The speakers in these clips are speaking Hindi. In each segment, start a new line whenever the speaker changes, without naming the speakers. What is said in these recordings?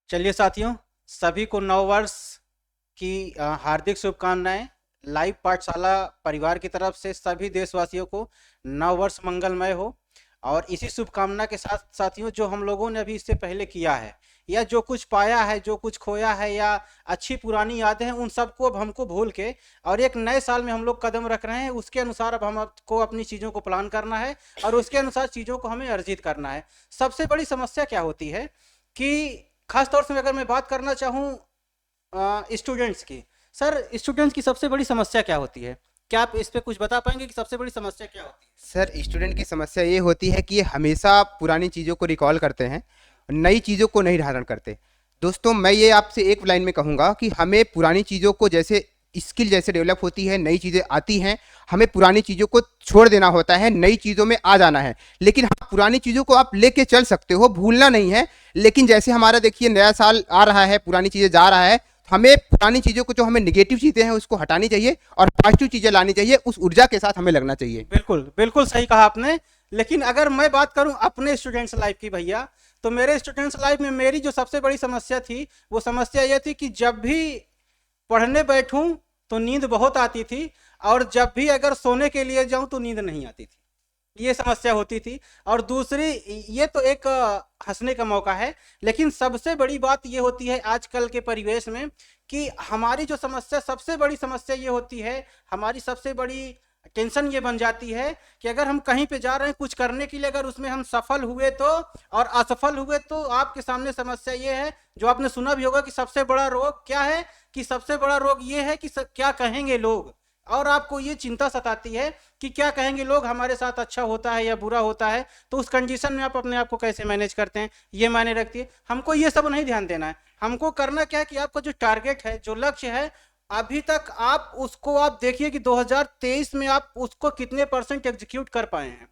चलिए साथियों, सभी को नव वर्ष की हार्दिक शुभकामनाएं। लाइव पाठशाला परिवार की तरफ से सभी देशवासियों को नव वर्ष मंगलमय हो। और इसी शुभकामना के साथ साथियों, जो हम लोगों ने अभी इससे पहले किया है या जो कुछ पाया है, जो कुछ खोया है या अच्छी पुरानी यादें हैं, उन सबको अब हमको भूल के और एक नए साल में हम लोग कदम रख रहे हैं। उसके अनुसार अब हमको अपनी चीज़ों को प्लान करना है और उसके अनुसार चीज़ों को हमें अर्जित करना है। सबसे बड़ी समस्या क्या होती है कि खास तौर से अगर मैं बात करना चाहूँ स्टूडेंट्स की, सर स्टूडेंट्स की सबसे बड़ी समस्या क्या होती है? क्या आप इस पे कुछ बता पाएंगे कि सबसे बड़ी समस्या क्या होती है?
सर, स्टूडेंट की समस्या ये होती है कि ये हमेशा पुरानी चीज़ों को रिकॉल करते हैं, नई चीज़ों को नहीं धारण करते। दोस्तों, मैं ये आपसे एक लाइन में कहूँगा कि हमें पुरानी चीज़ों को जैसे स्किल जैसे डेवलप होती है, नई चीज़ें आती हैं, हमें पुरानी चीज़ों को छोड़ देना होता है, नई चीज़ों में आ जाना है। लेकिन हाँ, पुरानी चीज़ों को आप लेके चल सकते हो, भूलना नहीं है। लेकिन जैसे हमारा देखिए नया साल आ रहा है, पुरानी चीज़ें जा रहा है, हमें पुरानी चीज़ों को, जो हमें नेगेटिव चीज़ें हैं उसको हटानी चाहिए और पॉजिटिव चीज़ें लानी चाहिए। उस ऊर्जा के साथ हमें लगना चाहिए।
बिल्कुल बिल्कुल सही कहा आपने। लेकिन अगर मैं बात करूं अपने स्टूडेंट्स लाइफ की भैया, तो मेरे स्टूडेंट्स लाइफ में मेरी जो सबसे बड़ी समस्या थी, वो समस्या ये थी कि जब भी पढ़ने बैठूं तो नींद बहुत आती थी, और जब भी अगर सोने के लिए जाऊं तो नींद नहीं आती थी। ये समस्या होती थी। और दूसरी, ये तो एक हंसने का मौका है, लेकिन सबसे बड़ी बात ये होती है आजकल के परिवेश में कि हमारी जो समस्या, सबसे बड़ी समस्या ये होती है, हमारी सबसे बड़ी टेंशन ये बन जाती है कि अगर हम कहीं पे जा रहे हैं कुछ करने के लिए, अगर उसमें हम सफल हुए तो और असफल हुए तो आपके सामने समस्या ये है, जो आपने सुना भी होगा कि सबसे बड़ा रोग क्या है, कि सबसे बड़ा रोग ये है कि क्या कहेंगे लोग। और आपको ये चिंता सताती है कि क्या कहेंगे लोग, हमारे साथ अच्छा होता है या बुरा होता है। तो उस कंडीशन में आप अपने आप को कैसे मैनेज करते हैं, ये मायने रखती है। हमको ये सब नहीं ध्यान देना है। हमको करना क्या है कि आपका जो टारगेट है, जो लक्ष्य है, अभी तक आप उसको आप देखिए कि 2023 में आप उसको कितने परसेंट एग्जीक्यूट कर पाए हैं।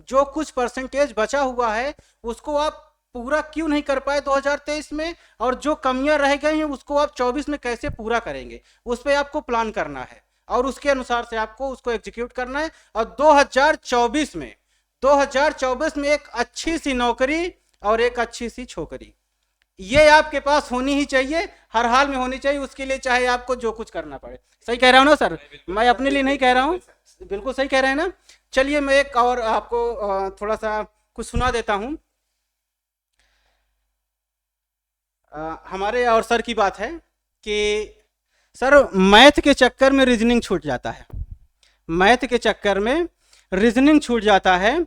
जो कुछ परसेंटेज बचा हुआ है उसको आप पूरा क्यों नहीं कर पाए 2023 में, और जो कमियां रह गई हैं उसको आप 24 में कैसे पूरा करेंगे, उस पर आपको प्लान करना है और उसके अनुसार से आपको उसको एग्जीक्यूट करना है। और 2024 में एक अच्छी सी नौकरी और एक अच्छी सी छोकरी, ये आपके पास होनी ही चाहिए, हर हाल में होनी चाहिए। उसके लिए चाहे आपको जो कुछ करना पड़े। सही कह रहा हूँ ना सर? मैं अपने लिए नहीं कह रहा हूँ, बिल्कुल सही कह रहे हैं ना? चलिए मैं एक और आपको थोड़ा सा कुछ सुना देता हूँ। हमारे और सर की बात है कि सर, मैथ के चक्कर में रीजनिंग छूट जाता है। मैथ के चक्कर में रीजनिंग छूट जाता है,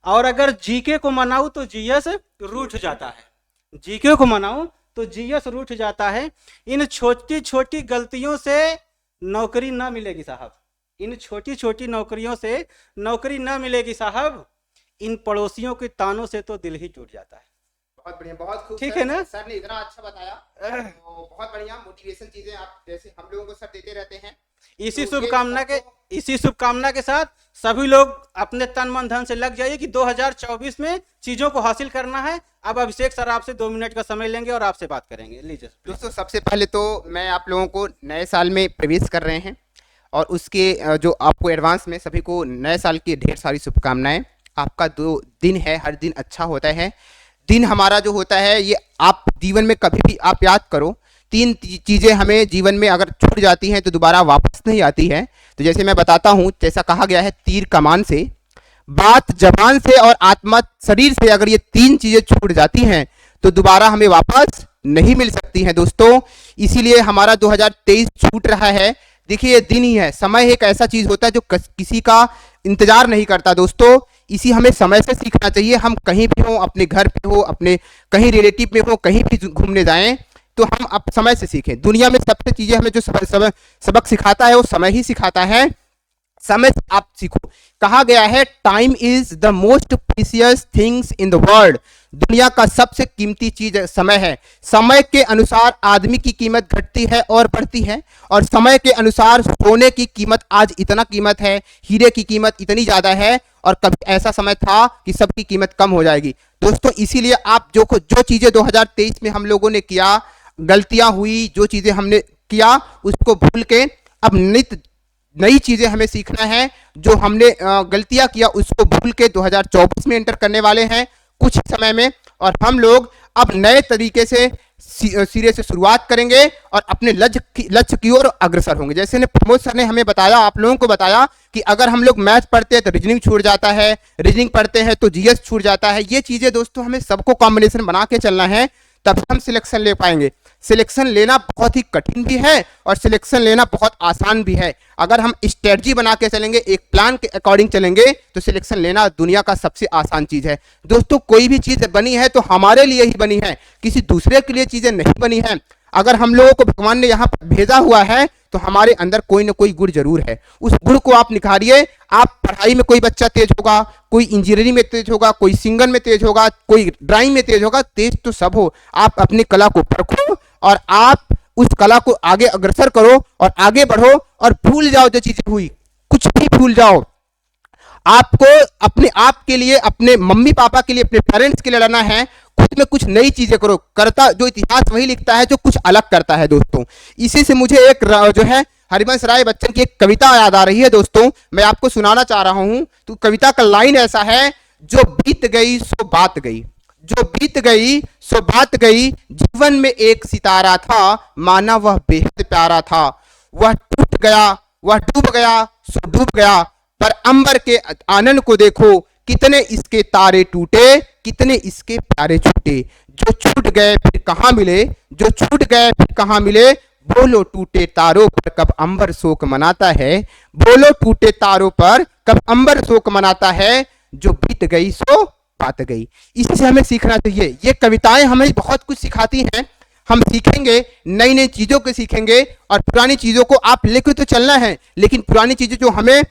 और अगर जीके को मनाऊं तो जीएस रूठ जाता है। जीके को मनाऊं तो जीएस रूठ जाता है। इन छोटी छोटी गलतियों से नौकरी ना मिलेगी साहब। इन छोटी छोटी नौकरियों से नौकरी ना मिलेगी साहब। इन पड़ोसियों के तानों से तो दिल ही टूट जाता है।
बहुत बढ़िया, बहुत खूब
ठीक
सर।
है ना?
सर ने इतना अच्छा बताया, तो बहुत बढ़िया मोटिवेशन चीजें आप जैसे हम लोगों को सर देते रहते हैं।
इसी
तो ये
शुभकामना के
सबको
इसी शुभकामना के साथ सभी लोग अपने तन मन धन से लग जाइए कि 2024 में चीजों को हासिल करना है। अब अभिषेक सर आपसे 2 मिनट का समय लेंगे और आपसे बात करेंगे। लीजिए प्लीज।
दोस्तों, सबसे पहले तो मैं आप लोगों को नए साल में प्रवेश कर रहे हैं और उसके जो आपको एडवांस में सभी को नए साल की ढेर सारी शुभकामनाएं। आपका जो दिन है, हर दिन अच्छा होता है। दिन हमारा जो होता है, ये आप जीवन में कभी भी आप याद करो, तीन चीज़ें हमें जीवन में अगर छूट जाती हैं तो दोबारा वापस नहीं आती है। तो जैसे मैं बताता हूँ, जैसा कहा गया है, तीर कमान से, बात जबान से और आत्मा शरीर से, अगर ये तीन चीज़ें छूट जाती हैं तो दोबारा हमें वापस नहीं मिल सकती हैं दोस्तों। इसीलिए हमारा 2023 छूट रहा है। देखिए, ये दिन ही है। समय एक ऐसा चीज़ होता है जो किसी का इंतजार नहीं करता दोस्तों। इसी हमें समय से सीखना चाहिए। हम कहीं भी हो, अपने घर पे हो, अपने कहीं रिलेटिव में हो, कहीं भी घूमने जाएं, तो हम अब समय से सीखें। दुनिया में सबसे चीजें हमें जो सबक सिखाता है वो समय ही सिखाता है। समय से आप सीखो। कहा गया है, time is the most precious things in the world. दुनिया का सबसे कीमती चीज समय है। समय के अनुसार आदमी की कीमत घटती है और बढ़ती है, और समय के अनुसार सोने की कीमत आज इतना कीमत है, हीरे की कीमत इतनी ज्यादा है, और कभी ऐसा समय था कि सबकी कीमत कम हो जाएगी दोस्तों। इसीलिए आप जो चीजें 2023 में हम लोगों ने किया, गलतियां हुई, जो चीजें हमने किया उसको भूल के अब नई चीजें हमें सीखना है। जो हमने गलतियां किया उसको भूल के 2024 में एंटर करने वाले हैं कुछ समय में, और हम लोग अब नए तरीके से सिरे से शुरुआत करेंगे और अपने लक्ष्य की ओर अग्रसर होंगे। जैसे ने प्रमोद सर ने हमें बताया, आप लोगों को बताया कि अगर हम लोग मैथ पढ़ते हैं तो रीजनिंग छूट जाता है, रीजनिंग पढ़ते हैं तो जीएस छूट जाता है। ये चीजें दोस्तों हमें सबको कॉम्बिनेशन बना के चलना है, तब हम सिलेक्शन ले पाएंगे। सिलेक्शन लेना बहुत ही कठिन भी है और सिलेक्शन लेना बहुत आसान भी है। अगर हम स्ट्रेटजी बना के चलेंगे, एक प्लान के अकॉर्डिंग चलेंगे, तो सिलेक्शन लेना दुनिया का सबसे आसान चीज है। दोस्तों कोई भी चीज बनी है तो हमारे लिए ही बनी है, किसी दूसरे के लिए चीजें नहीं बनी है। अगर हम लोगों को भगवान ने यहाँ पर भेजा हुआ है तो हमारे अंदर कोई ना कोई गुण जरूर है, उस गुण को आप निखारिए। आप पढ़ाई में कोई बच्चा तेज होगा, कोई इंजीनियरिंग में तेज होगा, कोई सिंगर में तेज होगा, कोई ड्राइंग में तेज होगा, तेज तो सब हो। आप अपनी कला को परखो और आप उस कला को आगे अग्रसर करो और आगे बढ़ो और भूल जाओ जो चीजें हुई, कुछ भी भूल जाओ। आपको अपने आप के लिए, अपने मम्मी पापा के लिए, अपने पेरेंट्स के लिए लड़ना है। खुद में कुछ नई चीजें करो। करता जो इतिहास वही लिखता है जो कुछ अलग करता है दोस्तों। इसी से मुझे एक जो है हरिवंश राय बच्चन की एक कविता याद आ रही है दोस्तों, मैं आपको सुनाना चाह रहा हूं। तो कविता का लाइन ऐसा है, जो बीत गई सो बात गई, जो बीत गई सो बात गई, जीवन में एक सितारा था, माना वह बेहद प्यारा था। वह टूट गया, वह डूब गया सो डूब गया, पर अंबर के आनंद को देखो, कितने इसके तारे टूटे, कितने इसके प्यारे छूटे। जो छूट गए फिर कहां मिले, जो छूट गए फिर कहां मिले, बोलो टूटे तारों पर कब अंबर शोक मनाता है, बोलो टूटे तारों पर कब अंबर शोक मनाता है, जो बीत गई सो बात गई। इससे हमें सीखना चाहिए। ये कविताएं हमें बहुत कुछ सिखाती हैं। हम सीखेंगे, नई नई चीजों को सीखेंगे और पुरानी चीजों को आप लेकर तो चलना है, लेकिन पुरानी चीजें जो हमें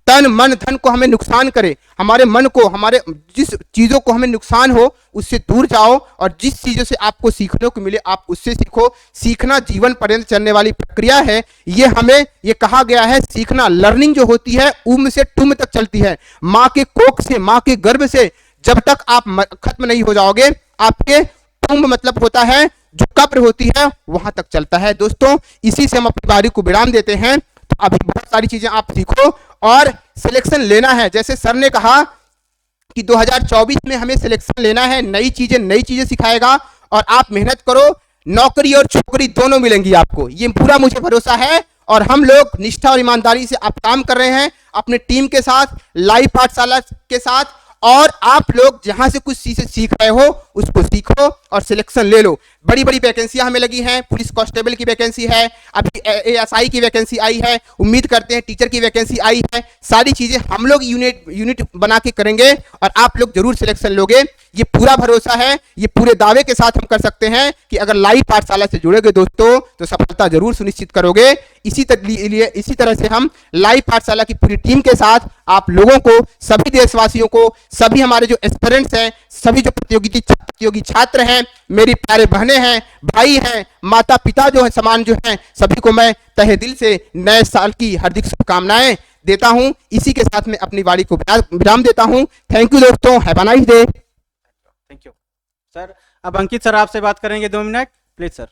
तन मन धन को हमें नुकसान करे, हमारे मन को, हमारे जिस चीजों को हमें नुकसान हो उससे दूर जाओ और जिस चीजों से आपको सीखने को मिले आप उससे सीखो। सीखना जीवन पर्यंत चलने वाली प्रक्रिया है। ये हमें ये कहा गया है, सीखना लर्निंग जो होती है उम्र से टुम तक चलती है। माँ के कोख से, माँ के गर्भ से जब तक आप खत्म नहीं हो जाओगे, आपके टुम मतलब होता है जो कब्र होती है वहां तक चलता है दोस्तों। इसी से हम अपनी बारी को विराम देते हैं। तो अभी बहुत सारी चीजें आप सीखो और सिलेक्शन लेना है। जैसे सर ने कहा कि 2024 में हमें सिलेक्शन लेना है, नई चीजें सिखाएगा और आप मेहनत करो, नौकरी और छोकरी दोनों मिलेंगी आपको, ये पूरा मुझे भरोसा है। और हम लोग निष्ठा और ईमानदारी से आप काम कर रहे हैं अपने टीम के साथ, लाइव पाठशाला के साथ, और आप लोग जहां से कुछ चीजें सीख रहे हो उसको सीखो और सिलेक्शन ले लो। बड़ी बड़ी वैकेंसियां हमें लगी हैं, पुलिस कांस्टेबल की वैकेंसी है, अभी एएसआई की वैकेंसी आई है, उम्मीद करते हैं टीचर की वैकेंसी आई है। सारी चीजें हम लोग यूनिट बना के करेंगे और आप लोग जरूर सिलेक्शन लोगे, ये पूरा भरोसा है। ये पूरे दावे के साथ हम कर सकते हैं कि अगर लाइव पाठशाला से जुड़ोगे दोस्तों तो सफलता जरूर सुनिश्चित करोगे। इसी तरह से हम लाइव पाठशाला की पूरी टीम के साथ आप लोगों को, सभी देशवासियों को, सभी हमारे जो एस्पिरेंट्स हैं, सभी जो प्रतियोगी छात्र हैं, मेरी प्यारे बहनें हैं, भाई हैं, माता पिता जो है समान जो हैं, सभी को मैं तहे दिल से नए साल की हार्दिक शुभकामनाएं देता हूं। इसी के साथ मैं अपनी वाणी को विराम देता हूं। थैंक यू दोस्तों, have a nice day.
Thank you sir. अब अंकित सर आपसे बात करेंगे 2 minute please sir.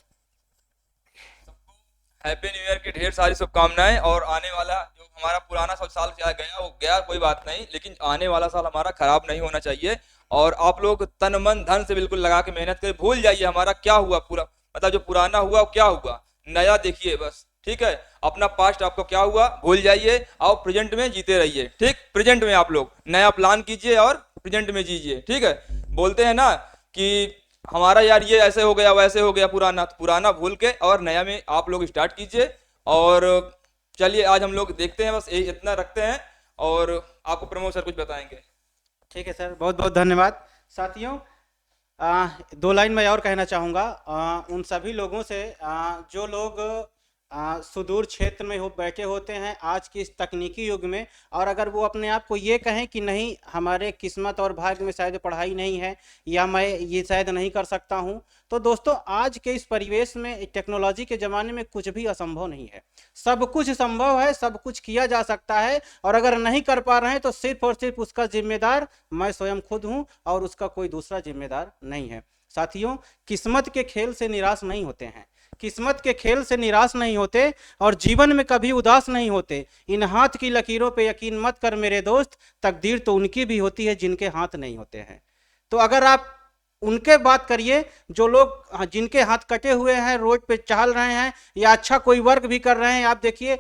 Happy new year की ढेर सारी शुभकामनाएं। और आने वाला जो हमारा पुराना साल गया वो गया, कोई बात नहीं, लेकिन आने वाला साल हमारा खराब नहीं होना चाहिए। और आप लोग तन मन धन से बिल्कुल लगा के मेहनत करें। भूल जाइए हमारा क्या हुआ, पूरा मतलब जो पुराना हुआ वो क्या हुआ, नया देखिए बस, ठीक है। अपना पास्ट आपको क्या हुआ भूल जाइए और प्रेजेंट में जीते रहिए, ठीक। प्रेजेंट में आप लोग नया प्लान कीजिए और प्रेजेंट में जीजिए, ठीक है। बोलते हैं ना कि हमारा यार ये ऐसे हो गया वैसे हो गया, पुराना भूल के और नया में आप लोग स्टार्ट कीजिए। और चलिए आज हम लोग देखते हैं, बस इतना रखते हैं और आपको प्रमोद सर कुछ बताएंगे।
ठीक है सर, बहुत बहुत धन्यवाद। साथियों 2 लाइन मैं और कहना चाहूँगा उन सभी लोगों से जो लोग सुदूर क्षेत्र में बैठे होते हैं आज की इस तकनीकी युग में, और अगर वो अपने आप को ये कहें कि नहीं हमारे किस्मत और भाग्य में शायद पढ़ाई नहीं है या मैं ये शायद नहीं कर सकता हूँ, तो दोस्तों आज के इस परिवेश में, टेक्नोलॉजी के ज़माने में कुछ भी असंभव नहीं है। सब कुछ संभव है, सब कुछ किया जा सकता है। और अगर नहीं कर पा रहे हैं तो सिर्फ और सिर्फ उसका जिम्मेदार मैं स्वयं खुद हूँ और उसका कोई दूसरा जिम्मेदार नहीं है। साथियों किस्मत के खेल से निराश नहीं होते हैं, किस्मत के खेल से निराश नहीं होते और जीवन में कभी उदास नहीं होते। इन हाथ की लकीरों पे यकीन मत कर मेरे दोस्त, तकदीर तो उनकी भी होती है जिनके हाथ नहीं होते हैं। तो अगर आप उनके बात करिए जो लोग जिनके हाथ कटे हुए हैं, रोड पे टहल रहे हैं या अच्छा कोई वर्क भी कर रहे हैं। आप देखिए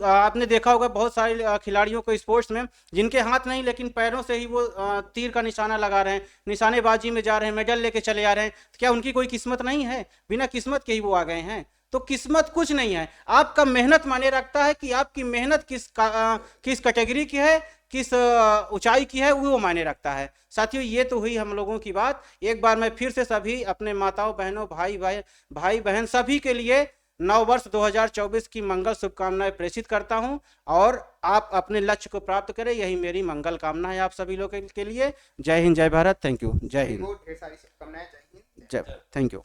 आपने देखा होगा बहुत सारे खिलाड़ियों को स्पोर्ट्स में जिनके हाथ नहीं लेकिन पैरों से ही वो तीर का निशाना लगा रहे हैं, निशानेबाजी में जा रहे हैं, मेडल लेके चले आ रहे हैं। तो क्या उनकी कोई किस्मत नहीं है? बिना किस्मत के ही वो आ गए हैं। तो किस्मत कुछ नहीं है, आपका मेहनत मायने रखता है कि आपकी मेहनत किस कैटेगरी की है, किस ऊंचाई की है, वो मायने रखता है। साथियों ये तो हुई हम लोगों की बात। एक बार मैं फिर से सभी अपने माताओं बहनों भाई बहन सभी के लिए नव वर्ष 2024 की मंगल शुभकामनाएं प्रेषित करता हूं और आप अपने लक्ष्य को प्राप्त करें, यही मेरी मंगल कामना है आप सभी लोगों के लिए। जय हिंद, जय भारत, थैंक यू, जय हिंद,
ढेर सारी शुभकामनाएं। जय हिंद।
जय, थैंक यू।